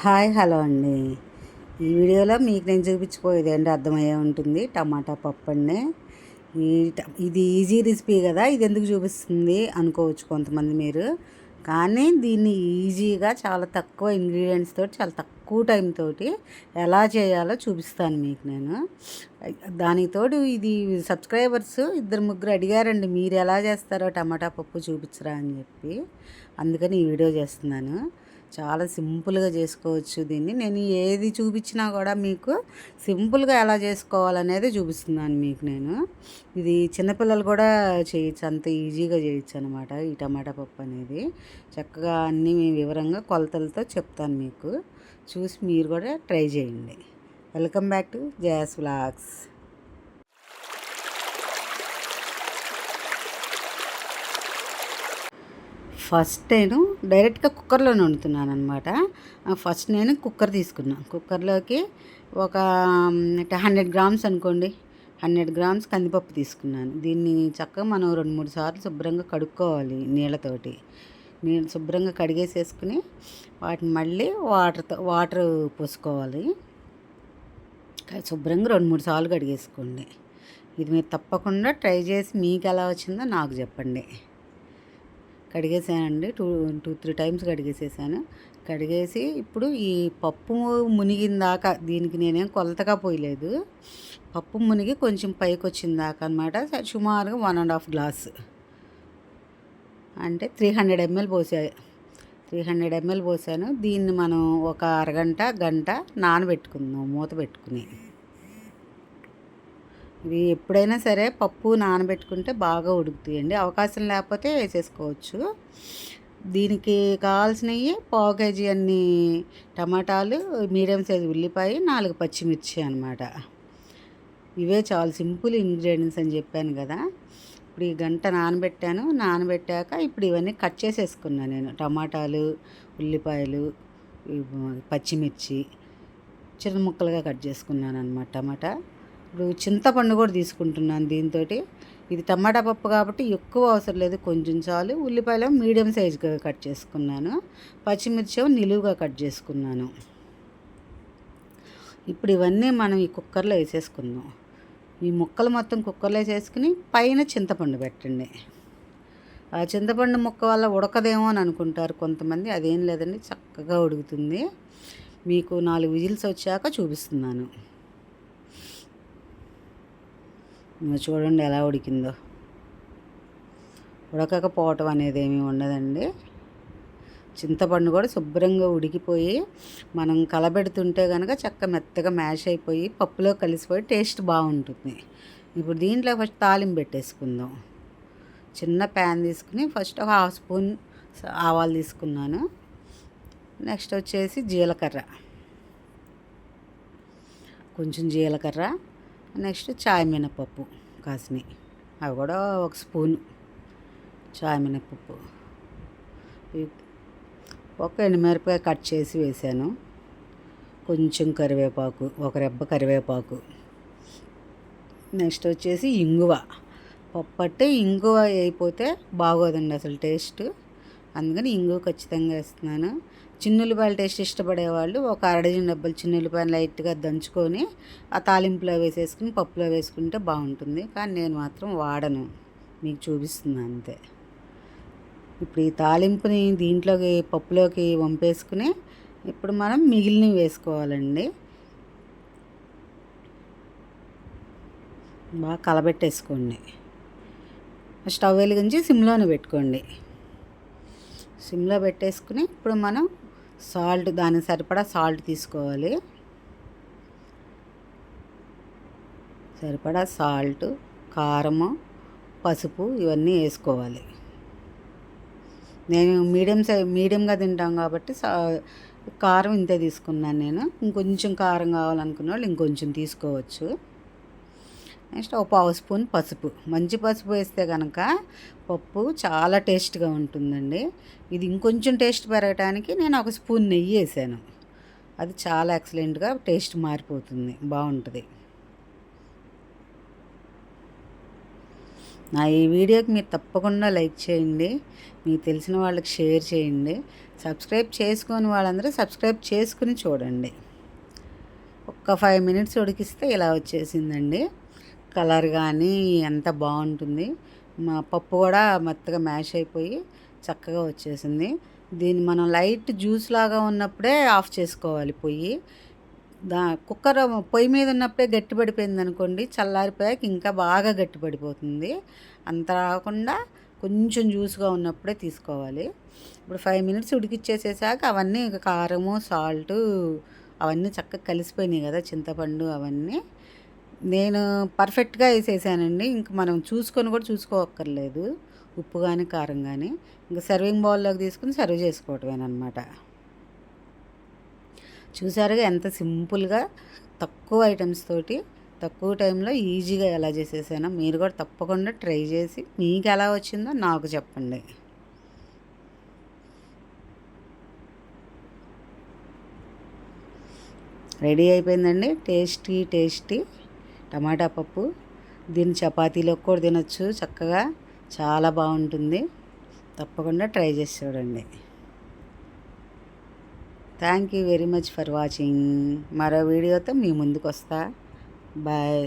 Hi hello అండి. ఈ వీడియోలో మీకు నేను చూపించిపోయేది ఏంటో అర్థమయ్యే ఉంటుంది. టమాటా పప్పు అండి. ఇది ఈజీ రెసిపీ కదా, ఇది ఎందుకు చూపిస్తుంది అనుకోవచ్చు కొంతమంది మీరు. కానీ దీన్ని ఈజీగా చాలా తక్కువ ఇంగ్రీడియంట్స్ తోటి చాలా తక్కువ టైం తోటి ఎలా చేయాలో చూపిస్తాను మీకు నేను. దానికి తోడు ఇది సబ్స్క్రైబర్స్ ఇద్దరు ముగ్గురు అడిగారండి, మీరు ఎలా చేస్తారో టమాటా పప్పు చూపించరా అని చెప్పి. అందుకని ఈ వీడియో చేస్తున్నాను. చాలా సింపుల్గా చేసుకోవచ్చు దీన్ని. నేను ఏది చూపించినా కూడా మీకు సింపుల్గా ఎలా చేసుకోవాలనేది చూపిస్తున్నాను మీకు నేను. ఇది చిన్నపిల్లలు కూడా చేయొచ్చు, అంత ఈజీగా చేయొచ్చు అనమాట ఈ టమాటా పప్పు అనేది. చక్కగా అన్నీ వివరంగా కొలతలతో చెప్తాను మీకు. చూసి మీరు కూడా ట్రై చేయండి. Welcome back to Jaya's vlogs. First నేను డైరెక్ట్గా కుక్కర్లోనే వండుతున్నాను అనమాట. ఫస్ట్ నేను కుక్కర్ తీసుకున్నాను. కుక్కర్లోకి ఒక 100 గ్రామ్స్ అనుకోండి, 100 గ్రామ్స్ కందిపప్పు తీసుకున్నాను. దీన్ని చక్కగా మనం 2-3 సార్లు శుభ్రంగా కడుక్కోవాలి నీళ్ళతోటి. నీళ్ళు శుభ్రంగా కడిగేసేసుకుని వాటిని మళ్ళీ వాటర్ పోసుకోవాలి. శుభ్రంగా 2-3 సార్లు కడిగేసుకోండి. ఇది మీరు తప్పకుండా ట్రై చేసి మీకు ఎలా వచ్చిందో నాకు చెప్పండి. కడిగేసానండి, 2-3 టైమ్స్ కడిగేసేసాను. కడిగేసి ఇప్పుడు ఈ పప్పు మునిగిన దాకా, దీనికి నేనేం కొలతగా పోయలేదు, పప్పు మునిగి కొంచెం పైకి వచ్చిన దాకా అనమాట. సుమారుగా 1.5 గ్లాస్ అంటే 300 ml పోసాను. 300 ml పోసాను. దీన్ని మనం ఒక గంట నానబెట్టుకుందాం మూత పెట్టుకుని. ఇవి ఎప్పుడైనా సరే పప్పు నానబెట్టుకుంటే బాగా ఉడుకుతాయండి. అవకాశం లేకపోతే వేసేసుకోవచ్చు. దీనికి కావాల్సినవి 1/4 kg అన్ని టమాటాలు, మీడియం సైజు ఉల్లిపాయ, 4 పచ్చిమిర్చి అనమాట. ఇవే చాలా సింపుల్ ఇంగ్రీడియంట్స్ అని చెప్పాను కదా. ఇప్పుడు ఈ గంట నానబెట్టాను. నానబెట్టాక ఇప్పుడు ఇవన్నీ కట్ చేసేసుకున్నాను నేను. టమాటాలు, ఉల్లిపాయలు, పచ్చిమిర్చి చిన్న ముక్కలుగా కట్ చేసుకున్నాను అనమాట. టమాటా, ఇప్పుడు చింతపండు కూడా తీసుకుంటున్నాను దీంతో. ఇది టమాటా పప్పు కాబట్టి ఎక్కువ అవసరం లేదు, కొంచెం చాలు. ఉల్లిపాయలు మీడియం సైజుగా కట్ చేసుకున్నాను. పచ్చిమిర్చి నిలువుగా కట్ చేసుకున్నాను. ఇప్పుడు ఇవన్నీ మనం ఈ కుక్కర్లో వేసేసుకుందాం. ఈ ముక్కలు మొత్తం కుక్కర్లో వేసేసుకుని పైన చింతపండు పెట్టండి. ఆ చింతపండు ముక్క వల్ల ఉడకదేమో అని అనుకుంటారు కొంతమంది. అదేం లేదండి, చక్కగా ఉడుకుతుంది. మీకు 4 విజిల్స్ వచ్చాక చూపిస్తున్నాను. చూడండి ఎలా ఉడికిందో. ఉడకకపోవటం అనేది ఏమీ ఉండదండి. చింతపండు కూడా శుభ్రంగా ఉడికిపోయి మనం కలబెడుతుంటే కనుక మెత్తగా మ్యాష్ అయిపోయి పప్పులో కలిసిపోయి టేస్ట్ బాగుంటుంది. ఇప్పుడు దీంట్లో ఫస్ట్ తాలింపు పెట్టేసుకుందాం. చిన్న ప్యాన్ తీసుకుని ఫస్ట్ 1/2 స్పూన్ ఆవాలు తీసుకున్నాను. నెక్స్ట్ వచ్చేసి జీలకర్ర, కొంచెం జీలకర్ర. నెక్స్ట్ చాయ్ మినపప్పు కాసినవి, అవి కూడా 1 స్పూను చాయ్ మినపప్పు. ఒక ఎండుమిరపకాయ కట్ చేసి వేసాను. కొంచెం కరివేపాకు, 1 రెబ్బ కరివేపాకు. నెక్స్ట్ వచ్చేసి ఇంగువ. పప్పు అంటే ఇంగువ వేయకపోతే బాగోదండి అసలు టేస్ట్. అందుకని ఇంగువ ఖచ్చితంగా వేస్తున్నాను. చిన్నుల్లిపాయల టేస్ట్ ఇష్టపడేవాళ్ళు ఒక 1/2 డజన్ డబ్బలు చిన్నుల్లిపాయలు లైట్గా దంచుకొని ఆ తాలింపులో వేసేసుకుని పప్పులో వేసుకుంటే బాగుంటుంది. కానీ నేను మాత్రం వాడను, మీకు చూపిస్తున్నాను అంతే. ఇప్పుడు ఈ తాలింపుని దీంట్లోకి పప్పులోకి వంపేసుకుని ఇప్పుడు మనం మిగిలినవి వేసుకోవాలండి. బాగా కలబెట్టేసుకోండి. స్టవ్ వెలిగించి సిమ్లోనే పెట్టుకోండి. సిమ్లో పెట్టేసుకుని ఇప్పుడు మనం సాల్ట్, దానికి సరిపడా సాల్ట్ తీసుకోవాలి. సరిపడా సాల్ట్, కారము, పసుపు ఇవన్నీ వేసుకోవాలి. నేను మీడియంగా తింటాం కాబట్టి కారం ఇంతే తీసుకున్నాను నేను. ఇంకొంచెం కారం కావాలనుకున్న వాళ్ళు ఇంకొంచెం తీసుకోవచ్చు. నెక్స్ట్ 1/2 స్పూన్ పసుపు. మంచి పసుపు వేస్తే కనుక పప్పు చాలా టేస్ట్గా ఉంటుందండి. ఇది ఇంకొంచెం టేస్ట్ పెరగడానికి నేను 1 స్పూన్ నెయ్యి వేసాను. అది చాలా ఎక్సలెంట్గా టేస్ట్ మారిపోతుంది, బాగుంటుంది. నా ఈ వీడియోకి మీరు తప్పకుండా లైక్ చేయండి, మీకు తెలిసిన వాళ్ళకి షేర్ చేయండి. సబ్స్క్రైబ్ చేసుకొని వాళ్ళందరూ సబ్స్క్రైబ్ చేసుకుని చూడండి. ఒక్క 5 మినిట్స్ ఉడికిస్తే ఇలా వచ్చేసిందండి. కలర్ కానీ ఎంత బాగుంటుంది. మా పప్పు కూడా మెత్తగా మ్యాష్ అయిపోయి చక్కగా వచ్చేసింది. దీన్ని మనం లైట్ జ్యూస్ లాగా ఉన్నప్పుడే ఆఫ్ చేసుకోవాలి పొయ్యి. కుక్కర్ పొయ్యి మీద ఉన్నప్పుడే గట్టిపడిపోయింది అనుకోండి, చల్లారిపోయాక ఇంకా బాగా గట్టిపడిపోతుంది. అంత రాకుండా కొంచెం జ్యూస్గా ఉన్నప్పుడే తీసుకోవాలి. ఇప్పుడు 5 మినిట్స్ ఉడికిచ్చేసేసాక అవన్నీ కారము, సాల్టు అవన్నీ చక్కగా కలిసిపోయినాయి కదా, చింతపండు అవన్నీ నేను పర్ఫెక్ట్గా వేసేసానండి. ఇంక మనం చూసుకొని కూడా చూసుకోవక్కర్లేదు, ఉప్పు కానీ కారం కానీ. ఇంకా సర్వింగ్ బౌల్లోకి తీసుకుని సర్వ్ చేసుకోవటమేనమాట. చూసారుగా ఎంత సింపుల్గా తక్కువ ఐటమ్స్ తోటి తక్కువ టైంలో ఈజీగా ఎలా చేసేసానో. మీరు కూడా తప్పకుండా ట్రై చేసి మీకు ఎలా వచ్చిందో నాకు చెప్పండి. రెడీ అయిపోయిందండి టేస్టీ టమాటా పప్పు. దీన్ని చపాతీలోకి కూడా తినొచ్చు చక్కగా, చాలా బాగుంటుంది. తప్పకుండా ట్రై చేసి చూడండి. Thank you very much for watching. మరో వీడియోతో మీ ముందుకు వస్తా. బాయ్.